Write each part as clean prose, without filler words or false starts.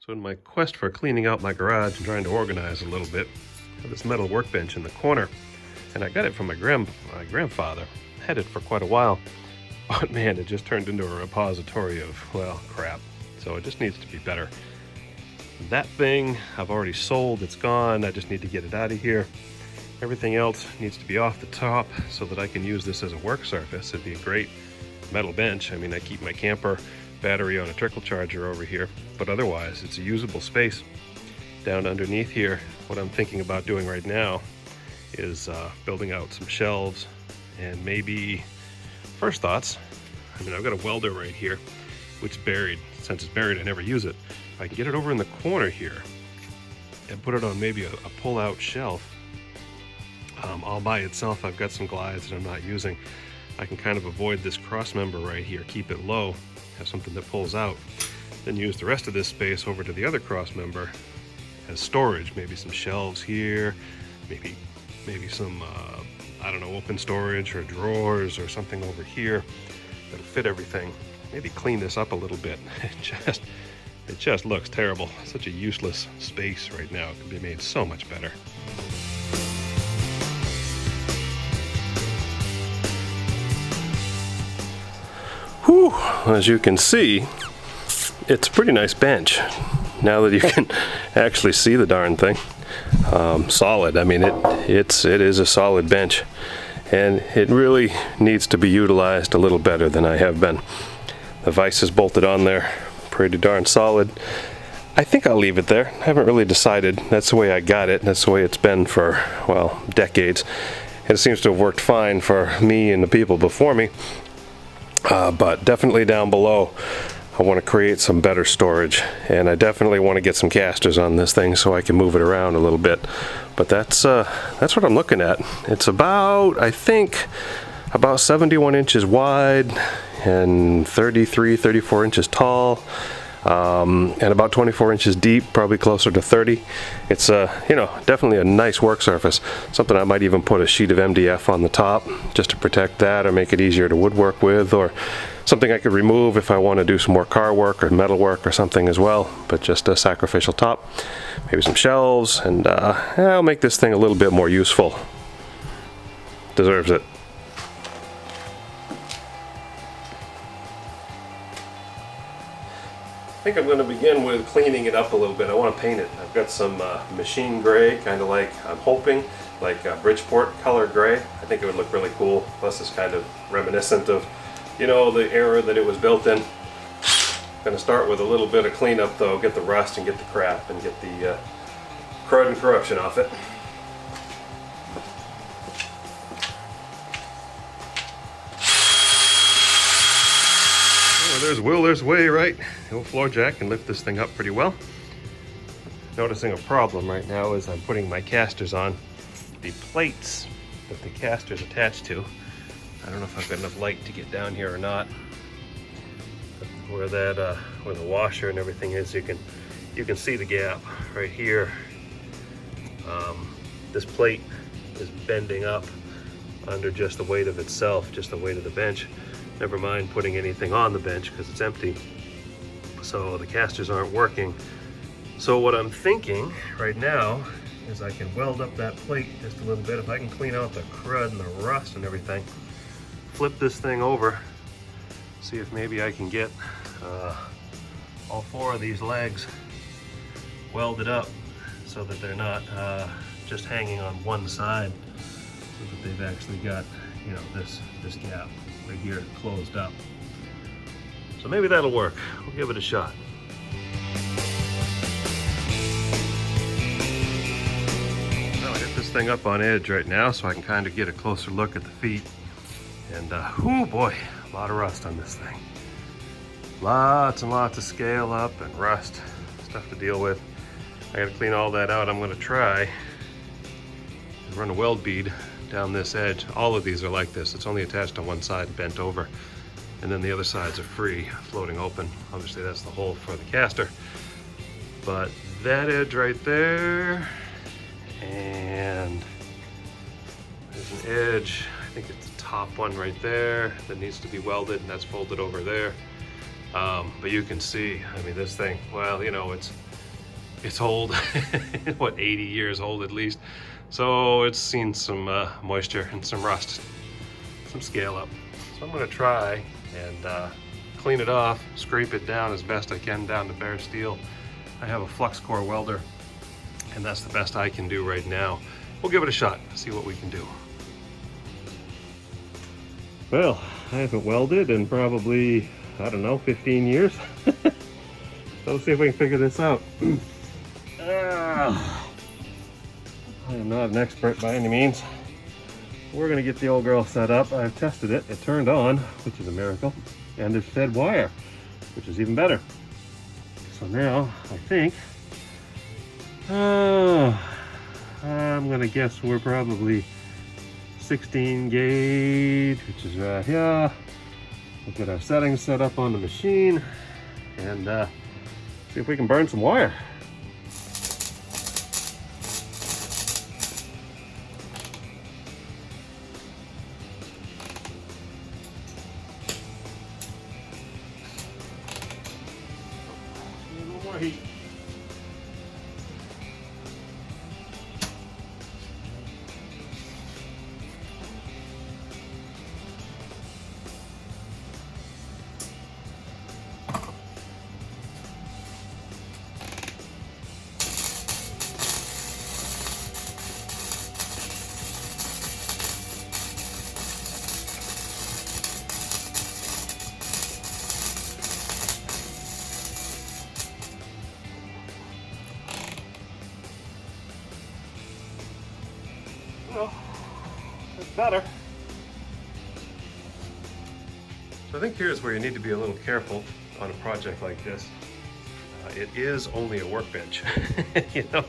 So in my quest for cleaning out my garage and trying to organize a little bit, I have this metal workbench in the corner, and I got it from my grandfather. Had it for quite a while, but man, it just turned into a repository of, well, crap. So it just needs to be better. That thing I've already sold, it's gone. I just need to get it out of here. Everything else needs to be off the top so that I can use this as a work surface. It'd be a great metal bench. I mean, I keep my camper battery on a trickle charger over here, but otherwise it's a usable space. Down underneath here, what I'm thinking about doing right now is building out some shelves, and maybe, first thoughts, I mean, I've got a welder right here, which is buried. Since it's buried, I never use it. If I can get it over in the corner here and put it on maybe a pull-out shelf, all by itself. I've got some glides that I'm not using. I can kind of avoid this cross member right here, keep it low, have something that pulls out, then use the rest of this space over to the other cross member as storage. Maybe some shelves here, maybe some I don't know, open storage or drawers or something over here that'll fit everything. Maybe clean this up a little bit. It just looks terrible. Such a useless space right now. It could be made so much better. Whew, as you can see, it's a pretty nice bench. Now that you can actually see the darn thing. Solid. I mean, it is a solid bench, and it really needs to be utilized a little better than I have been. The vise is bolted on there, pretty darn solid. I think I'll leave it there. I haven't really decided. That's the way I got it. That's the way it's been for, well, decades. And it seems to have worked fine for me and the people before me. But definitely down below, I want to create some better storage, and I definitely want to get some casters on this thing so I can move it around a little bit. But that's what I'm looking at. It's about, I think, about 71 inches wide and 34 inches tall, and about 24 inches deep, probably closer to 30. It's definitely a nice work surface. Something I might even put a sheet of MDF on the top just to protect that, or make it easier to woodwork with, or something I could remove if I want to do some more car work or metal work or something as well, but just a sacrificial top. Maybe some shelves, and I'll make this thing a little bit more useful. Deserves it. I think I'm going to begin with cleaning it up a little bit. I want to paint it. I've got some machine gray, kind of like, I'm hoping, like Bridgeport color gray. I think it would look really cool. Plus it's kind of reminiscent of, you know, the era that it was built in. Going to start with a little bit of cleanup though, get the rust and get the crap and get the crud and corruption off it. There's will, there's way, right? The old floor jack can lift this thing up pretty well. Noticing a problem right now is I'm putting my casters on. The plates that the casters attach to, I don't know if I've got enough light to get down here or not. Where the washer and everything is, you can see the gap right here. This plate is bending up under just the weight of itself, just the weight of the bench. Never mind putting anything on the bench because it's empty. So the casters aren't working. So what I'm thinking right now is I can weld up that plate just a little bit. If I can clean out the crud and the rust and everything, flip this thing over, see if maybe I can get all four of these legs welded up so that they're not just hanging on one side, so that they've actually got, you know, this gap right here closed up. So maybe that'll work. We'll give it a shot. Well, I got this thing up on edge right now so I can kind of get a closer look at the feet. And oh boy, a lot of rust on this thing. Lots and lots of scale up and rust, stuff to deal with. I gotta clean all that out. I'm gonna try and run a weld bead down this edge. All of these are like this. It's only attached on one side, bent over, and then the other sides are free, floating open. Obviously that's the hole for the caster. But that edge right there, and there's an edge, I think it's the top one right there, that needs to be welded, and that's folded over there. But you can see, I mean, this thing, well, you know, it's It's old, what, 80 years old at least. So it's seen some moisture and some rust, some scale up. So I'm gonna try and clean it off, scrape it down as best I can down to bare steel. I have a flux core welder, and that's the best I can do right now. We'll give it a shot, see what we can do. Well, I haven't welded in probably, I don't know, 15 years. So let's see if we can figure this out. I am not an expert by any means. We're gonna get the old girl set up. I've tested it, it turned on, which is a miracle, and it's fed wire, which is even better. So now, I think, I'm gonna guess we're probably 16 gauge, which is right here. We'll get our settings set up on the machine and see if we can burn some wire. A little more heat. Well, it's better. So I think here's where you need to be a little careful on a project like this. It is only a workbench. You know,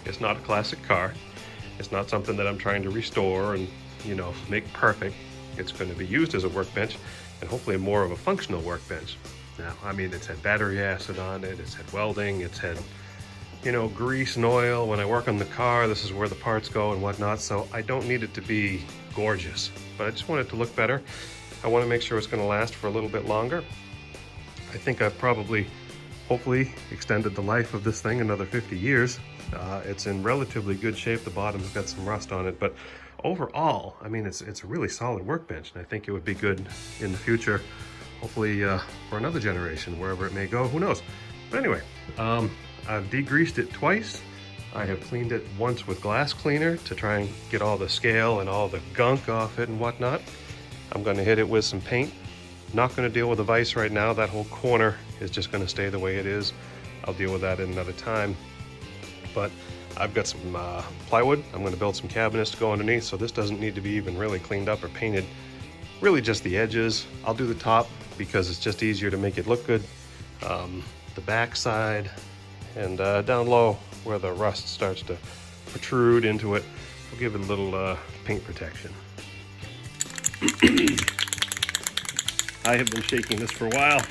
it's not a classic car. It's not something that I'm trying to restore and, you know, make perfect. It's going to be used as a workbench and hopefully more of a functional workbench. Now, I mean, it's had battery acid on it, it's had welding, it's had, you know, grease and oil. When I work on the car, this is where the parts go and whatnot, so I don't need it to be gorgeous, but I just want it to look better. I want to make sure it's going to last for a little bit longer. I think I've probably, hopefully, extended the life of this thing another 50 years. It's in relatively good shape. The bottom's got some rust on it, but overall, I mean, it's a really solid workbench, and I think it would be good in the future, hopefully for another generation, wherever it may go, who knows. But anyway, I've degreased it twice. I have cleaned it once with glass cleaner to try and get all the scale and all the gunk off it and whatnot. I'm going to hit it with some paint. Not going to deal with the vise right now. That whole corner is just going to stay the way it is. I'll deal with that at another time. But I've got some plywood. I'm going to build some cabinets to go underneath, so this doesn't need to be even really cleaned up or painted. Really just the edges. I'll do the top because it's just easier to make it look good. The back side and down low where the rust starts to protrude into it, we'll give it a little paint protection. I have been shaking this for a while.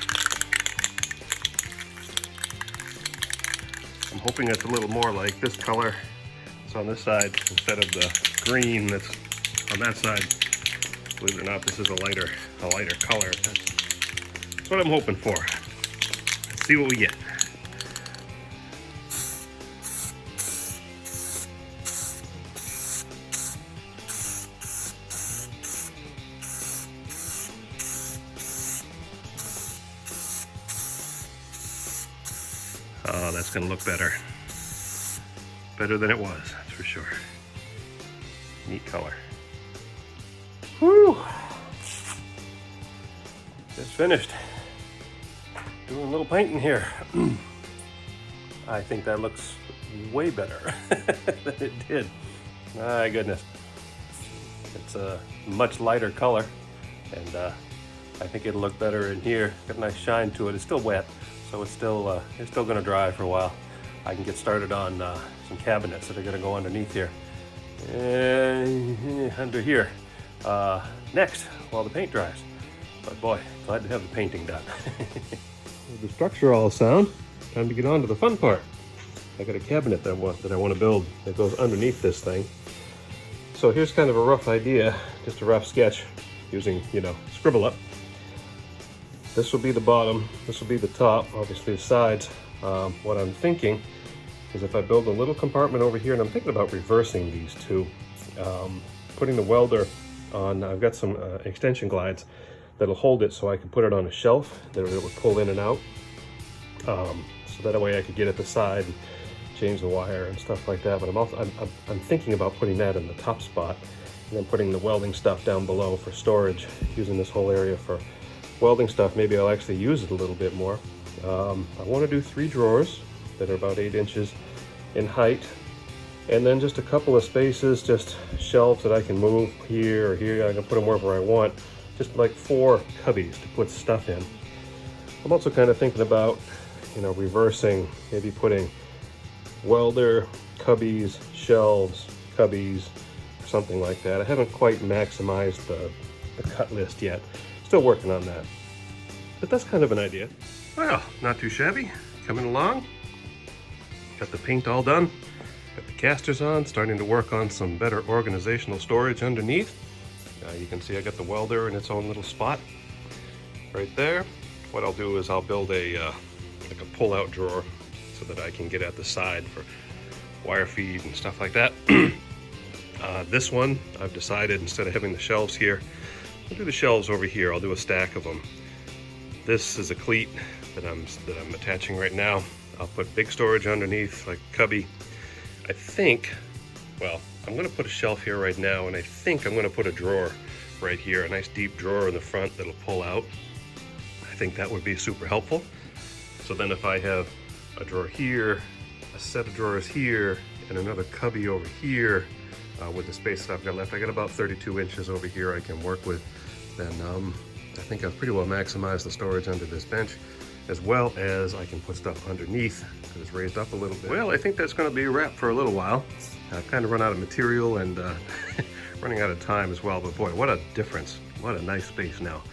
I'm hoping it's a little more like this color. It's on this side instead of the green that's on that side. Believe it or not, this is a lighter color. That's what I'm hoping for. Let's see what we get. Oh, that's gonna look better. Better than it was, that's for sure. Neat color. Whew! Just finished. Doing a little painting here. I think that looks way better than it did. My goodness. It's a much lighter color, and I think it'll look better in here. Got a nice shine to it. It's still wet, so it's still going to dry for a while. I can get started on some cabinets that are going to go underneath here, under here, next while the paint dries. But boy, glad to have the painting done. The structure all sound. Time to get on to the fun part. I got a cabinet that I want to build that goes underneath this thing. So here's kind of a rough idea, just a rough sketch using, you know, Scribble Up. This will be the bottom, this will be the top, obviously the sides. What I'm thinking, is if I build a little compartment over here, and I'm thinking about reversing these two, putting the welder on. I've got some extension glides that'll hold it so I can put it on a shelf that it would pull in and out. So that way I could get at the side and change the wire and stuff like that. But I'm thinking about putting that in the top spot and then putting the welding stuff down below for storage, using this whole area for welding stuff. Maybe I'll actually use it a little bit more. I want to do 3 drawers that are about 8 inches in height, and then just a couple of spaces, just shelves that I can move here or here. I can put them wherever I want, just like 4 cubbies to put stuff in. I'm also kind of thinking about, you know, reversing, maybe putting welder, cubbies, shelves, cubbies, something like that. I haven't quite maximized the cut list yet. Still working on that. But that's kind of an idea. Well, not too shabby. Coming along. Got the paint all done. Got the casters on, starting to work on some better organizational storage underneath. You can see I got the welder in its own little spot right there. What I'll do is I'll build a like a pull-out drawer so that I can get at the side for wire feed and stuff like that. This one, I've decided, instead of having the shelves here, I'll do the shelves over here. I'll do a stack of them. This is a cleat that I'm attaching right now. I'll put big storage underneath, like a cubby. I think, well, I'm gonna put a shelf here right now, and I think I'm gonna put a drawer right here, a nice deep drawer in the front that'll pull out. I think that would be super helpful. So then if I have a drawer here, a set of drawers here, and another cubby over here, with the space that I've got left, I got about 32 inches over here I can work with, then I think I've pretty well maximized the storage under this bench, as well as I can put stuff underneath because it's raised up a little bit. Well, I think that's going to be a wrap for a little while. I've kind of run out of material and running out of time as well, but boy, what a difference. What a nice space now.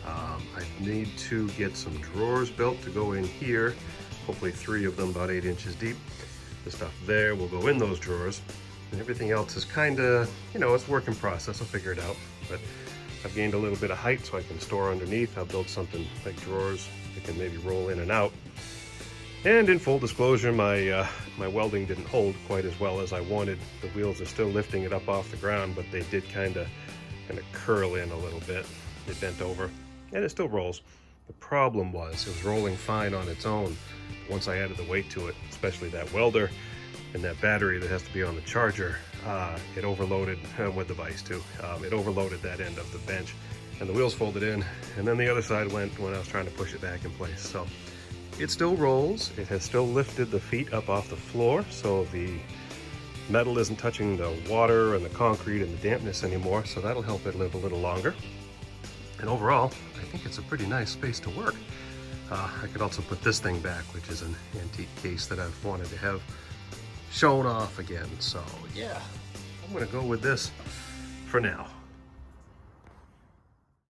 I need to get some drawers built to go in here, hopefully 3 of them about 8 inches deep. The stuff there will go in those drawers, and everything else is kind of, you know, it's a work in process. I'll figure it out, but I've gained a little bit of height so I can store underneath. I'll build something like drawers that can maybe roll in and out. And in full disclosure, my welding didn't hold quite as well as I wanted. The wheels are still lifting it up off the ground, but they did kind of curl in a little bit. They bent over, and it still rolls. The problem was it was rolling fine on its own. Once I added the weight to it, especially that welder and that battery that has to be on the charger, it overloaded, with the vise too, it overloaded that end of the bench, and the wheels folded in, and then the other side went when I was trying to push it back in place. So it still rolls. It has still lifted the feet up off the floor, so the metal isn't touching the water and the concrete and the dampness anymore, so that'll help it live a little longer. And overall, I think it's a pretty nice space to work. I could also put this thing back, which is an antique case that I've wanted to have shown off again. So yeah, I'm gonna go with this for now.